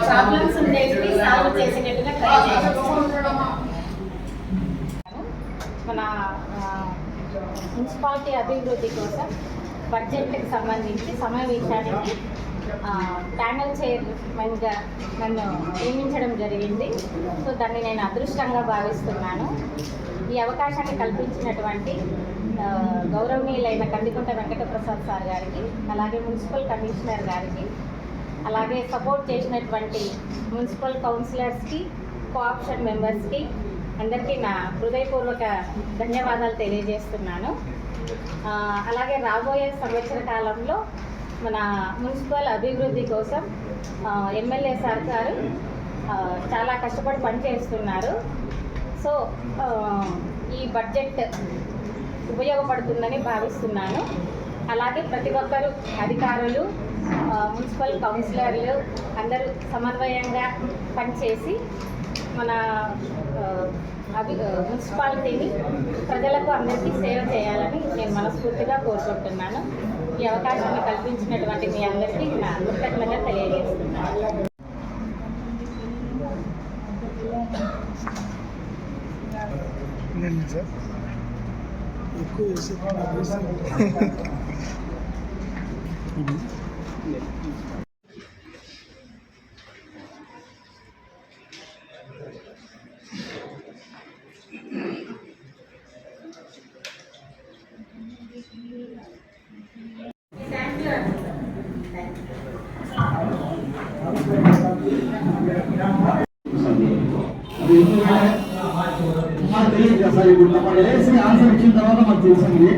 Problems ఉండేవి solve చేసేటట్టుగా try చేస్తాం. మన మున్సిపాలిటీ అభివృద్ధి కోసం బడ్జెట్కి సంబంధించి సమావేశానికి ప్యానల్ చైర్మన్గా నన్ను నియమించడం జరిగింది. సో దాన్ని నేను అదృష్టంగా భావిస్తున్నాను. ఈ అవకాశాన్ని కల్పించినటువంటి గౌరవనీయులైన కందికుంట వెంకటప్రసాద్ సార్ గారికి, అలాగే మున్సిపల్ కమిషనర్ గారికి, అలాగే సపోర్ట్ చేసినటువంటి మున్సిపల్ కౌన్సిలర్స్కి, కోఆప్షన్ మెంబర్స్కి అందరికీ నా హృదయపూర్వక ధన్యవాదాలు తెలియజేస్తున్నాను. అలాగే రాబోయే సంవత్సర కాలంలో మన మున్సిపల్ అభివృద్ధి కోసం ఎమ్మెల్యే సార్ గారు చాలా కష్టపడి పనిచేస్తున్నారు. సో ఈ బడ్జెట్ ఉపయోగపడుతుందని భావిస్తున్నాను. అలాగే ప్రతి ఒక్కరు అధికారులు, మున్సిపల్ కౌన్సిలర్లు అందరూ సమన్వయంగా పనిచేసి మన మున్సిపాలిటీని ప్రజలకు అందరికీ సేవ చేయాలని నేను మనస్ఫూర్తిగా కోరుకుంటున్నాను. ఈ అవకాశాన్ని కల్పించినటువంటి మీ అందరికీ నా కృతజ్ఞత తెలియజేస్తున్నాను. ఆన్సర్ ఇచ్చిన తర్వాత మాకు తెలిసింది.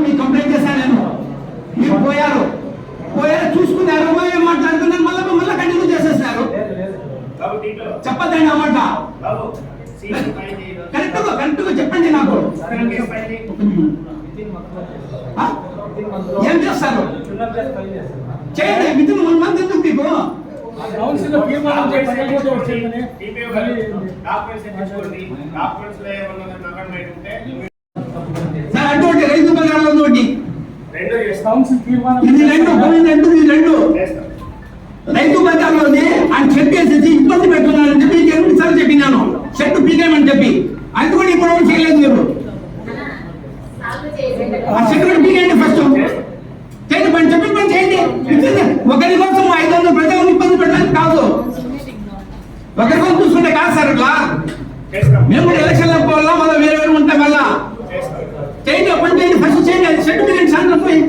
మీకు కంప్లైంట్ చేశాను నేను, మీరు పోయారు చూసుకున్నారు, ఏం మాట్లాడుతున్నారు, మళ్ళీ కంటిన్యూ చేసేసారు. చెప్పద్దండి అన్నమాట. కరెక్ట్గా చెప్పండి నాకు. ఏం చేస్తారు చేయండి. వితిన్ 1 month ఎందుకు మీకు అటువంటి రైతు బజార్లో ఇది 2 రైతు బజార్లోనే ఆయన షెడ్ వేసేసి ఇబ్బంది పెట్టుకున్నారని చెప్పి 8 సార్లు చెప్పినాను. షెడ్ పీకేమని చెప్పి అది కూడా ఇప్పుడు చేయలేదు. మీరు ఆ షెడ్ కూడా పీకేయండి. ఫస్ట్ చేయండి, పని చెప్పిన పని చేయండి. ఒకరి కోసం 500 ప్రజలను ఇబ్బంది పెట్టడానికి కాదు, ఒకరి కోసం చూసుకుంటే కాదు సార్. ఇట్లా మేము కూడా ఎలక్షన్లకు పోవాలా, మళ్ళీ వేరే ఉంటాం. మళ్ళా చేయండి, పని చేయండి, ఫస్ట్ చేయండి. అది షెడ్ పీకేయండి సాయంత్రం పోయి